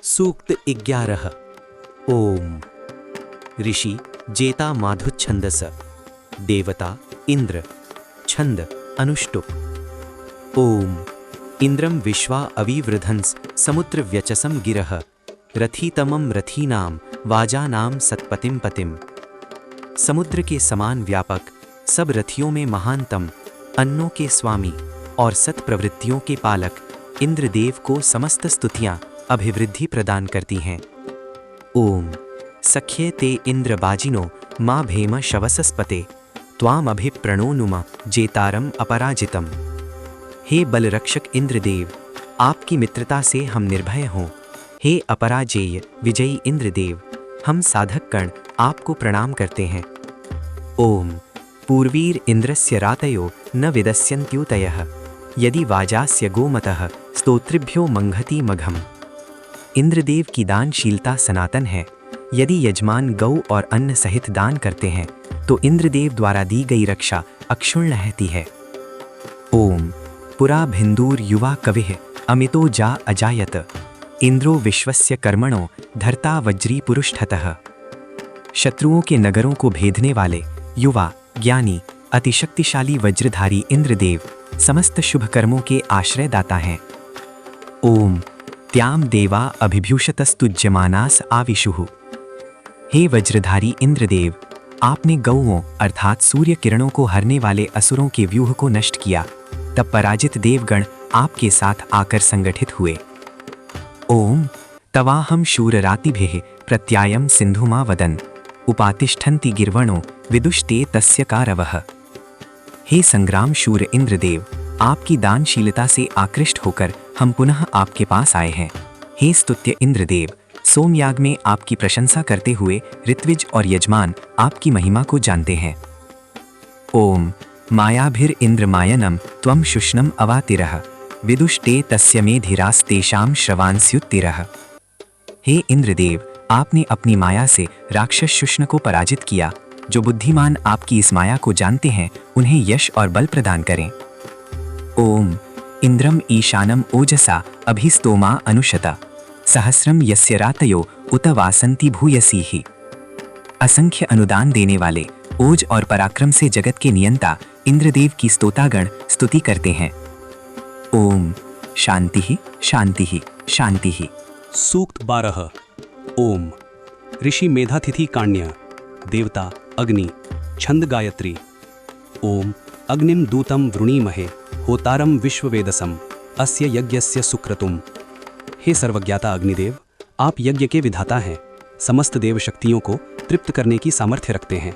सूक्त 11। ओम। ऋषि जेता माधुच्छंदस। देवता इंद्र। छंद अनुष्टुप। ओम। इंद्रम विश्वा अविवृधंस समुद्र व्यचसम गिरह। रथीतमम रथीनाम वाजानाम सत्पतिम पतिम। समुद्र के समान व्यापक, सब रथियों में महानतम, अन्नों के स्वामी और सत प्रवृत्तियों के पालक इंद्रदेव को समस्त स्तुतियां अभिवृद्धि प्रदान करती हैं। ओम। सख्ये ते इंद्र बाजिनो मा भेम शवसस्पते त्वाम अभिप्रणो नुम जेतारम अपराजितम। हे बलरक्षक इंद्रदेव, आपकी मित्रता से हम निर्भय हों। हे अपराजेय विजयी इंद्रदेव, हम साधक गण आपको प्रणाम करते हैं। ओम। पूर्वीर इंद्रस्य रातयो न विदस्यन्त्युतयः यदि वाजास्य गोमतः स्तोत्रिभ्यो मंघति मघम। इंद्रदेव की दानशीलता सनातन है। यदि यजमान गौ और अन्न सहित दान करते हैं तो इंद्रदेव द्वारा दी गई रक्षा अक्षुण्ण रहती है। ओम। पुरा भिन्दूर युवा कविः अमितो जा अजायत इंद्रो विश्वस्य कर्मणो धर्ता वज्री पुरुषठतः। शत्रुओं के नगरों को भेदने वाले युवा ज्ञानी अतिशक्तिशाली वज्रधारी इंद्रदेव समस्त शुभ कर्मों के आश्रयदाता हैं। ओम। त्याम देवा अभिभूषतस्तुज्यमानास आविशुः। हे वज्रधारी इंद्रदेव, आपने गौओं अर्थात सूर्य किरणों को हरने वाले असुरों के व्यूह को नष्ट किया, तब पराजित देवगण आपके साथ आकर संगठित हुए। ओम। तवाहम शूररातिभिः प्रत्यायम सिंधुमा वदन उपातिष्ठन्ति गिर्वणो विदुष्टे तस्य कारवः। हे संग्राम शूर इंद्रदेव, आपकी दानशीलता से आकृष्ट होकर हम पुनः आपके पास आए हैं। हे स्तुत्य इंद्रदेव, सोमयाग में आपकी प्रशंसा करते हुए ऋत्विज और यजमान आपकी महिमा को जानते हैं। ओम। मायाभिर इंद्रमायनम त्वम शुष्णम अवातिरः विदुष्टे तस्य मेधिरास्तेषां श्रवांस्युत्तिरः। हे इंद्रदेव, आपने अपनी माया से राक्षस शुष्ण को पराजित किया। जो बुद्धिमान आपकी इस माया को जानते हैं उन्हें यश और बल प्रदान करें। ओम। इंद्रम ईशानम ओजसा अभिस्तोमा अनुशता सहस्रम यस्य रातयो उत वासंति भूयसी ही। असंख्य अनुदान देने वाले ओज और पराक्रम से जगत के नियंता इंद्रदेव की स्तोतागण स्तुति करते हैं। ओम। शांति ही शांति ही शांति ही। सूक्त 12। ओम। ऋषि मेधातिथि काण्य। देवता अग्नि। छंद गायत्री। ओम। अग्निम दूतम वृणीमहे होतारम विश्ववेदसम अस्य यज्ञस्य सुक्रतुम। हे सर्वज्ञाता अग्निदेव, आप यज्ञ के विधाता हैं, समस्त देव शक्तियों को तृप्त करने की सामर्थ्य रखते हैं।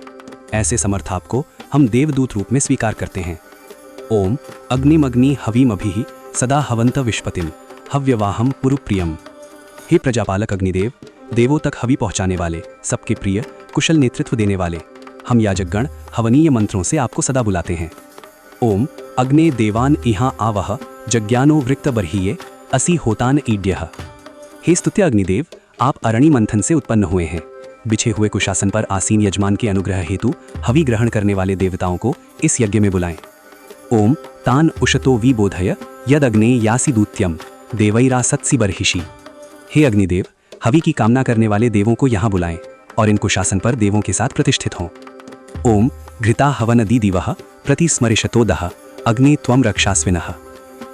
ऐसे समर्थ आपको हम देवदूत रूप में स्वीकार करते हैं। ओम। अग्निमग्नि हवीमभिः सदा हवंत विश्पतिम हव्यवाहम पुरुप्रियम। हे प्रजापालक अग्निदेव, देवों तक हवि पहुंचाने वाले, सबके प्रिय, कुशल नेतृत्व देने वाले, हम याजकगण हवनीय मंत्रों से आपको सदा बुलाते हैं। ओम। अग्ने देवान इहाँ आवह जज्ञानो वृक्त बर्हिये असि होतान ईड्यः। हे स्तुत्य अग्निदेव, आप अरणि मंथन से उत्पन्न हुए हैं। बिछे हुए कुशासन पर आसीन यजमान के अनुग्रह हेतु हवि ग्रहण करने वाले देवताओं को इस यज्ञ में बुलाएं। ओम। तान उशतो विबोधय यद अग्ने यासि दूत्यम देवैरासत्सि बर्हिषि। हे अग्निदेव, हवि की कामना करने वाले देवों को यहाँ बुलाएं और इन कुशासन पर देवों के साथ प्रतिष्ठित हों। ओम। घृता हवन दीदिवः प्रतिस्मरिषतोदः अग्नि त्वम रक्षास्विनः।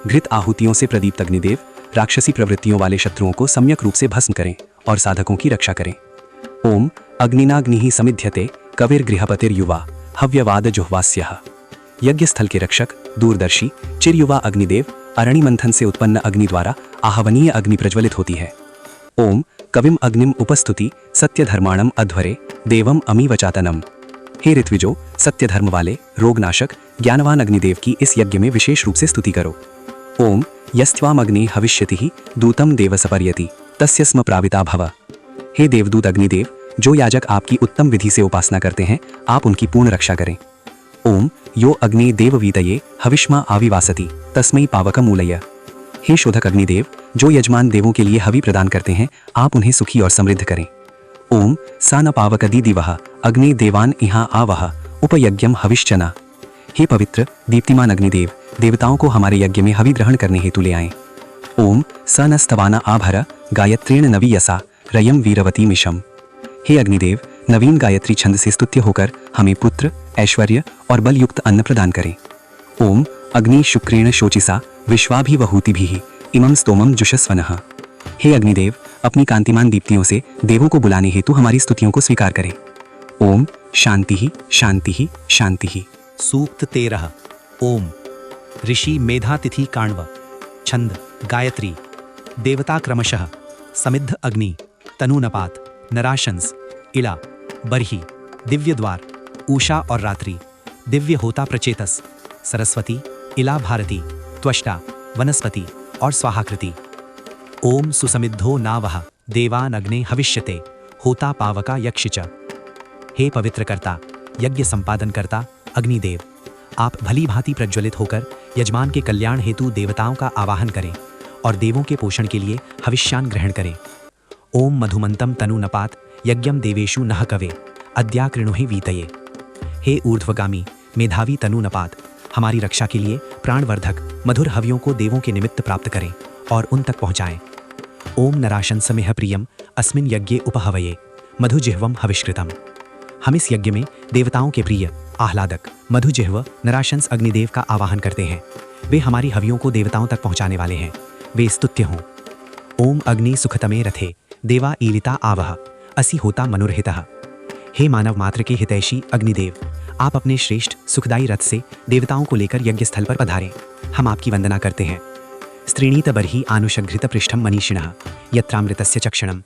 घृत आहुतियों से प्रदीप्त अग्निदेव राक्षसी प्रवृत्तियों वाले शत्रुओं को सम्यक रूप से भस्म करें और साधकों की रक्षा करें। ओम। अग्निनाग्निः समिध्यते कविर्गृहपतिर्युवा हव्यवाद जुह्वास्यः। यज्ञ स्थल के रक्षक, दूरदर्शी, चिरयुवा अग्निदेव अरणि मंथन से उत्पन्न अग्नि द्वारा आहवनीय अग्नि प्रज्वलित होती है। ओम। कविम अग्निम उपस्तुति सत्यधर्माणम अध्वरे देवम अमीवचातनम। हे ऋत्विजो, सत्य धर्म वाले, रोगनाशक, ज्ञानवान अग्निदेव की इस यज्ञ में विशेष रूप से स्तुति करो। ओम। यस्त्वाम अग्नि हविष्यतिः दूतम देवसपर्यति तस्य स्म प्राविता भव। हे देवदूत अग्निदेव, जो याजक आपकी उत्तम विधि से उपासना करते हैं, आप उनकी पूर्ण रक्षा करें। ओम। यो अग्नि देववीतये हविष्मा आविवासति तस्मै पावकमूलय। हे शोधक अग्निदेव, जो यजमान देवों के लिए हवि प्रदान करते हैं, आप उन्हें सुखी और समृद्ध करें। ओम। सा न पावक दीदिवः अग्नि देवान इहाँ आवह उपयज्ञम हविश्चना। हे पवित्र दीप्तिमान अग्निदेव, देवताओं को हमारे यज्ञ में हवि ग्रहण करने हेतु ले आएं। ओम स न स्तवाना आभर गायत्रेण नवीयसा रयम वीरवती मिशम। हे अग्निदेव, नवीन गायत्री छंद से स्तुत्य होकर हमें पुत्र, ऐश्वर्य और बलयुक्त अन्न प्रदान करें। ओम अग्नि शुक्रेण शोचिसा विश्वाभिवहूतिभिः इमं स्तोमं जुषस्वनः। हे अग्निदेव, अपनी कांतिमान दीप्तियों से देवों को बुलाने हेतु हमारी स्तुतियों को स्वीकार करें। ओम शांति शांति शांति। सूक्त 13। ओम ऋषि मेधातिथि काण्व। छंद गायत्री। देवता क्रमशः समिद्ध अग्नि, तनूनपात, नराशंस, इला, बर्ही, दिव्य द्वार, उषा और रात्रि, दिव्य होता प्रचेतस, सरस्वती, इला भारती, त्वष्टा, वनस्पति और स्वाहाकृति। ओम सुसमिद्धो नावः देवान अग्ने हविष्यते होता पावका यक्षिच। हे पवित्रकर्ता, यज्ञ संपादन करता अग्निदेव, आप भली भांति प्रज्वलित होकर यजमान के कल्याण हेतु देवताओं का आवाहन करें और देवों के पोषण के लिए हविष्यान ग्रहण करें। ओम मधुमंतम तनुनपात यज्ञम देवेषु नः कवे अद्याकृणुहि वीतये। हे ऊर्ध्वगामी मेधावी तनुनपात, हमारी रक्षा के लिए प्राणवर्धक मधुर हवियों को देवों के निमित्त प्राप्त करें और उन तक पहुँचाएं। ओम नराशंसमेह प्रियम अस्मिन् यज्ञे उपहवये मधुजिह्वम हविष्कृतम। हम इस यज्ञ में देवताओं के प्रिय आह्लादक मधुजिह्व नराशंस अग्निदेव का आवाहन करते हैं। वे हमारी हवियों को देवताओं तक पहुंचाने वाले हैं। वे स्तुत्य हों। ओम अग्नि सुखतमे रथे देवा ईलिता आवह असि होता मनुर्हितः। हे मानव मात्र के हितैषी अग्निदेव, आप अपने श्रेष्ठ सुखदायी रथ से देवताओं को लेकर यज्ञ स्थल पर पधारें। हम आपकी वंदना करते हैं। स्त्रीणीत बर्ही आनुषघृत पृष्ठम मनीषिणः यत्रामृतस्य चक्षणम।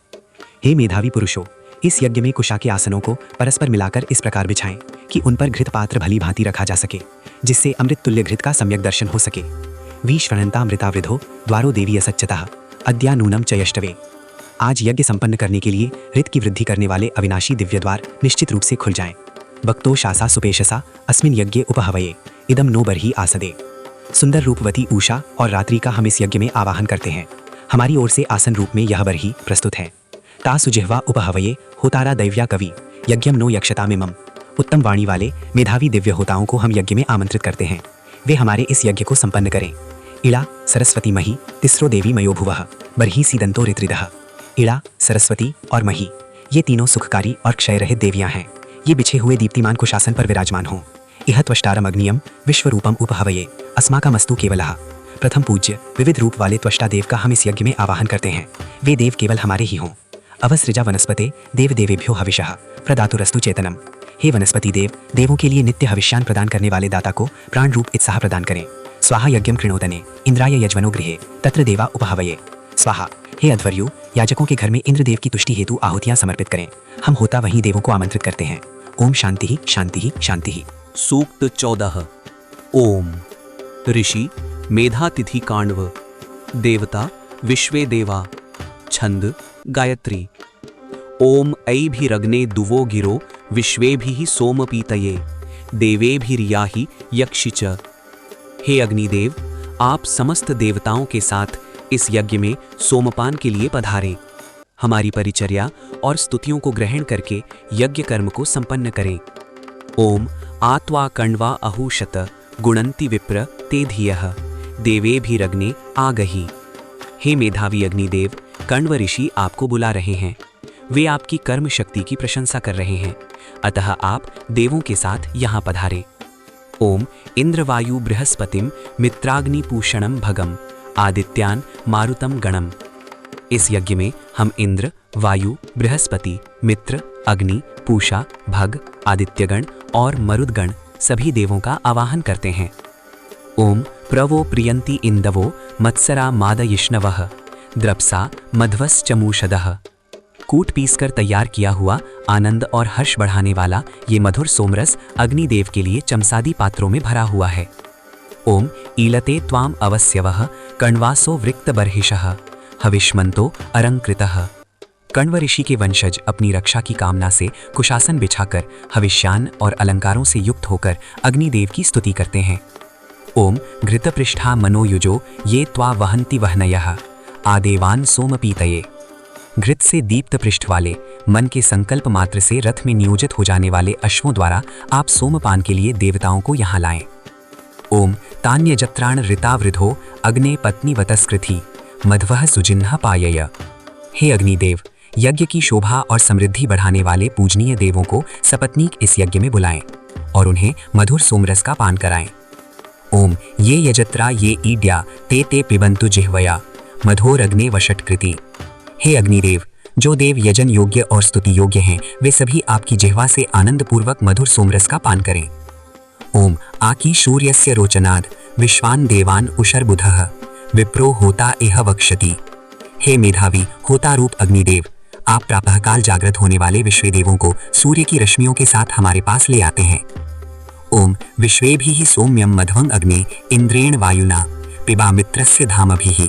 हे मेधावी पुरुषों, इस यज्ञ में कुशा के आसनों को परस्पर मिलाकर इस प्रकार बिछाएं कि उन पर घृत पात्र भली भांति रखा जा सके, जिससे अमृत तुल्य घृत का सम्यक दर्शन हो सके। विश्वनन्तामृतावृधो द्वारो देवी असच्यतः अद्यानूनम च यष्टवे। आज यज्ञ संपन्न करने के लिए ऋत की वृद्धि करने वाले अविनाशी दिव्य द्वार निश्चित रूप से खुल जाएं। भक्तो शासा सुपेशसा अस्मिन् यज्ञे उपहवये इदम नो बर्ही आसदे। सुंदर रूपवती उषा और रात्रि का हम इस यज्ञ में आवाहन करते हैं। हमारी ओर से आसन रूप में यह बर्ही प्रस्तुत है। ता सुजिह्वा उपहवये होतारा दैव्या कवि यज्ञम नो यक्षतामिमम। उत्तम वाणी वाले मेधावी दिव्य होताओं को हम यज्ञ में आमंत्रित करते हैं। वे हमारे इस यज्ञ को संपन्न करें। इला सरस्वती मही तिस्रो देवी मयो भुवः बर्ही सीदंतो ऋत्रिदः। इला, सरस्वती और मही, ये तीनों सुखकारी और क्षय रहित देवियां हैं। ये बिछे हुए दीप्तिमान कुशासन पर विराजमान हों। इह त्वष्टारम अग्नियम विश्वरूपम उपहवये अस्माकमस्तु केवलः। प्रथम पूज्य विविध रूप वाले त्वष्टा देव का हम इस यज्ञ में आवाहन करते हैं। वे देव केवल हमारे ही हों। अवसृजा वनस्पते देव देवेभ्यो हविषः प्रदातुरस्तु चेतनम। हे वनस्पति देव, देवों के लिए नित्य हविष्यान प्रदान करने वाले दाता को प्राण रूप उत्साह प्रदान करें। स्वाहा यज्ञम कृणोदने इंद्राय यजवनो गृहे तत्र देवा उपहवये स्वाहा। हे अध्वर्यु, याजकों के घर में इंद्रदेव की तुष्टि हेतु आहुतियां समर्पित करें। हम होता वहीं देवों को आमंत्रित करते हैं। ओम शांति शांति शांति। सूक्त 14। ओम ऋषि मेधातिथि काण्व। देवता विश्वे देवा। छंद गायत्री। ओम ऐभिरग्ने दुवो गिरो विश्वेभिः सोमपीतये देवेभिर्याहि यक्षिच। हे अग्निदेव, आप समस्त देवताओं के साथ इस यज्ञ में सोमपान के लिए पधारें। हमारी परिचर्या और स्तुतियों को ग्रहण करके यज्ञ कर्म को संपन्न करें। ओम आत्वा कण्वा अहूषत गुणन्ति विप्र ते धियः देवेभिरग्ने आगहि। हे मेधावी अग्निदेव, कण्व ऋषि आपको बुला रहे हैं। वे आपकी कर्म शक्ति की प्रशंसा कर रहे हैं, अतः आप देवों के साथ यहाँ पधारें। ओम इंद्रवायु बृहस्पतिम मित्राग्निपूषणम भगम आदित्यान मारुतम गणम। इस यज्ञ में हम इंद्र, वायु, बृहस्पति, मित्र, अग्नि, पूषा, भग, आदित्यगण और मरुदगण सभी देवों का आवाहन करते हैं। ओम प्रवो प्रियंति इंदवो मत्सरा मादयिष्णवः द्रप्सा मध्वश्चमूषदः। कूट पीसकर तैयार किया हुआ आनंद और हर्ष बढ़ाने वाला ये मधुर सोमरस अग्निदेव के लिए चमसादी पात्रों में भरा हुआ है। ओम ईलते त्वाम अवस्यवः कण्वासो वृक्तबर्हिषः हविष्मन्तो अलंकृतः। कण्व ऋषि के वंशज अपनी रक्षा की कामना से कुशासन बिछाकर हविष्यान और अलंकारों से युक्त होकर अग्निदेव की स्तुति करते हैं। ओम घृतपृष्ठा मनोयुजो ये त्वा वहन्ति वह्नयः आदेवान सोमपीतये। घृत से दीप्त पृष्ठ वाले मन के संकल्प मात्र से रथ में नियोजित हो जाने वाले अश्वों द्वारा आप सोमपान के लिए देवताओं को यहाँ लाएं। ओम तान्यजत्राण ऋतावृधो अग्ने पत्नी वतस्कृति मध्वः सुजिह्न पायय। हे अग्निदेव, यज्ञ की शोभा और समृद्धि बढ़ाने वाले पूजनीय देवों को सपत्नीक इस यज्ञ में बुलाएं और उन्हें मधुर सोमरस का पान कराएं। ओम ये यजत्रा ये ईड्या ते ते पिबंतु जिह्वया मधोर अग्ने वषटकृति। हे अग्निदेव, जो देव यजन योग्य और स्तुति योग्य हैं, वे सभी आपकी जिह्वा से आनंद पूर्वक मधुर सोमरस का पान करें। ओम आकी सूर्यस्य रोचनाद विश्वान देवान उशरबुधः विप्रो होता एह वक्षति। हे मेधावी होता रूप अग्निदेव, आप प्रातःकाल जागृत होने वाले विश्व देवों को सूर्य की रश्मियों के साथ हमारे पास ले आते हैं। ओम विश्वेभिः सौम्यम मध्वं अग्नि इंद्रेण वायुना पिबा मित्रस्य धामभिः।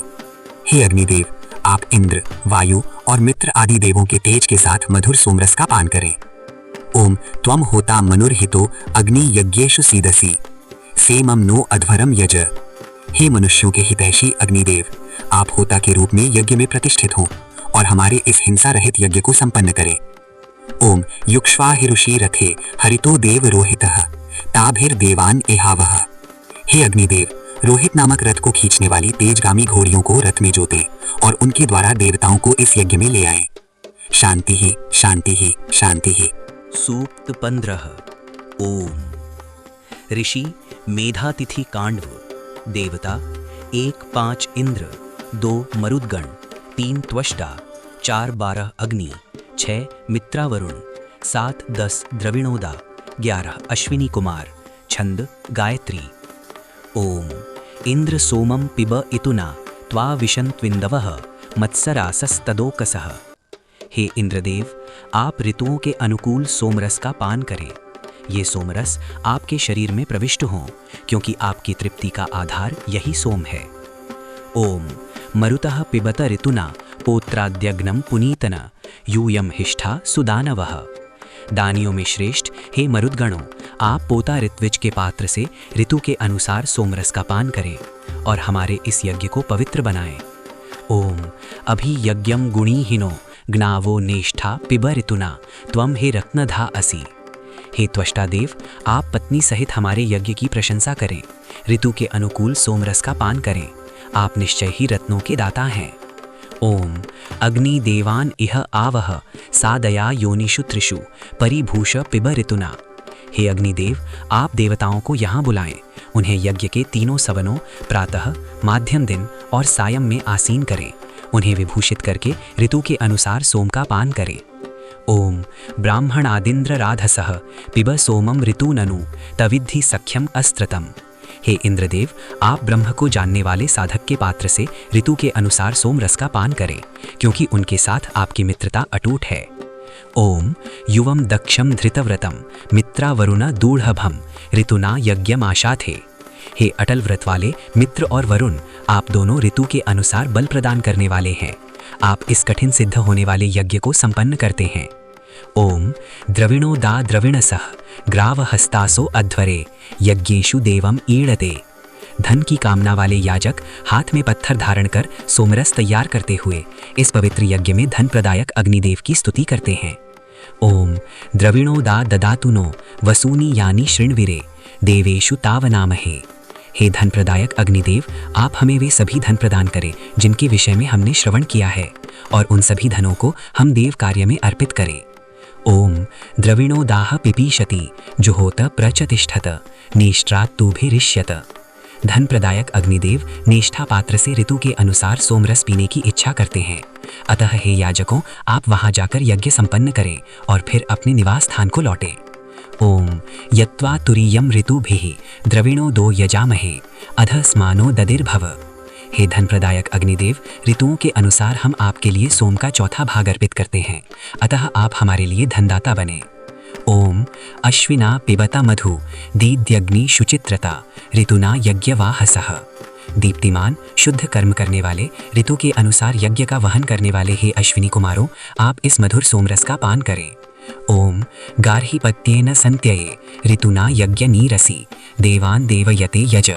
हे अग्निदेव, आप इंद्र, वायु और मित्र आदि देवों के तेज के साथ मधुर सोमरस का पान करें। ओम त्वम होता मनुर्हितो अग्नि यज्ञेषु सीदसी सेमम नो अध्वरम यज। हे मनुष्यों के हितैषी अग्निदेव, आप होता के रूप में यज्ञ में प्रतिष्ठित हों और हमारे इस हिंसा रहित यज्ञ को संपन्न करें। ओम युक्ष्वा हिरुषि रथे हरितो देव रोहितः ताभिर्देवान एहावः। हे अग्निदेव, रोहित नामक रथ को खींचने वाली तेजगामी घोड़ियों को रथ में जोतें और उनके द्वारा देवताओं को इस यज्ञ में ले आएं। शांति ही शांति ही शांति ही। सूक्त 15। ओम ऋषि मेधातिथि कांडव। देवता 1 5 इंद्र, 2 मरुद्गण, 3 त्वष्टा, 4 12 अग्नि, 6 मित्रावरुण, 7 10 द्रविणोदा, 11 अश्विनी कुमार। छंद गायत्री। ओम इंद्र सोमम पिब इतुना त्वा विशन्त्विन्दवः मत्सरासस्तदोकसः। हे इंद्रदेव, आप ऋतुओं के अनुकूल सोमरस का पान करें। ये सोमरस आपके शरीर में प्रविष्ट हों, क्योंकि आपकी तृप्ति का आधार यही सोम है। ओम मरुतः पिबत ऋतुना पोत्राद्यग्नम पुनीतन यूयम हिष्ठा सुदानवः। दानियों में श्रेष्ठ हे मरुद्गणों, आप पोता ऋत्विज के पात्र से ऋतु के अनुसार सोमरस का पान करें और हमारे इस यज्ञ को पवित्र बनाएं। ओम अभि यज्ञम गुणीहीनो ग्नावो नेष्ठा पिब ऋतुना त्वम हे रत्नधा असि। हे त्वष्टा देव, आप पत्नी सहित हमारे यज्ञ की प्रशंसा करें, ऋतु के अनुकूल सोमरस का पान करें। आप निश्चय ही रत्नों के दाता हैं। ओम अग्नि देवान इह आवह सादया योनिषु त्रिषु परिभूष पिब ऋतुना। हे अग्निदेव, आप देवताओं को यहाँ बुलाएं, उन्हें यज्ञ के तीनों सवनों प्रातः, माध्यम दिन और सायं में आसीन करें। उन्हें विभूषित करके ऋतु के अनुसार सोम का पान करें। ओम ब्राह्मणादिन्द्र राधसः पिब सोमम ऋतुननु तविद्धि सख्यम अस्त्रतम। हे इंद्रदेव, आप ब्रह्म को जानने वाले साधक के पात्र से ऋतु के अनुसार सोमरस का पान करें, क्योंकि उनके साथ आपकी मित्रता अटूट है। ओम युवम दक्षम धृतव्रतम मित्रावरुण दूढ़भम ऋतुना यज्ञमाशाथे। हे अटल व्रत वाले मित्र और वरुण, आप दोनों ऋतु के अनुसार बल प्रदान करने वाले हैं। आप इस कठिन सिद्ध होने वाले यज्ञ को संपन्न करते हैं। ओम द्रविणो दा द्रविणसः ग्रावहस्तासो अध्वरे यज्ञेषु देवम ईड़ते। धन की कामना वाले याजक हाथ में पत्थर धारण कर सोमरस तैयार करते हुए इस पवित्र यज्ञ में धन प्रदायक अग्निदेव की स्तुति करते हैं। ओम द्रविणो दा ददातुनो वसूनि यानि शृण्विरे देवेषु तावनामहे। हे धन प्रदायक अग्निदेव, आप हमें वे सभी धन प्रदान करें जिनके विषय में हमने श्रवण किया है, और उन सभी धनों को हम देव कार्य में अर्पित करें। ओम द्रविणो दाह पिपीशति जुहोत प्रचतिष्ठत नेष्ट्रात् तुभिरिष्यत। धन प्रदायक अग्निदेव निष्ठा पात्र से ऋतु के अनुसार सोमरस पीने की इच्छा करते हैं, अतः हे याजकों, आप वहां जाकर यज्ञ संपन्न करें और फिर अपने निवास स्थान को लौटें। ओम यत्वा तुरीयम ऋतुभिः द्रविणो दो यजामहे अधस्मानो ददिर्भव। हे धन प्रदायक अग्निदेव, ऋतुओं के अनुसार हम आपके लिए सोम का चौथा भाग अर्पित करते हैं, अतः आप हमारे लिए धनदाता बने। ओम अश्विना पिबता मधु दीद्यग्नि शुचित्रता ऋतुना यज्ञवाहसः। दीप्तिमान शुद्ध कर्म करने वाले, ऋतु के अनुसार यज्ञ का वहन करने वाले हे अश्विनी कुमारों, आप इस मधुर सोमरस का पान करें। ओम गार्हिपत्येन संत्यये ऋतुना यज्ञ नीरसी देवान देवयते यज।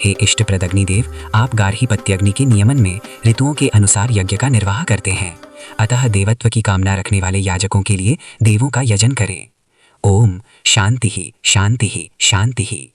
हे इष्टप्रद अग्निदेव, आप गार्हिपत्य अग्नि के नियमन में ऋतुओं के अनुसार यज्ञ का निर्वाह करते हैं, अतः देवत्व की कामना रखने वाले याजकों के लिए देवों का यजन करें। ओम शांति ही शांति ही शांति ही।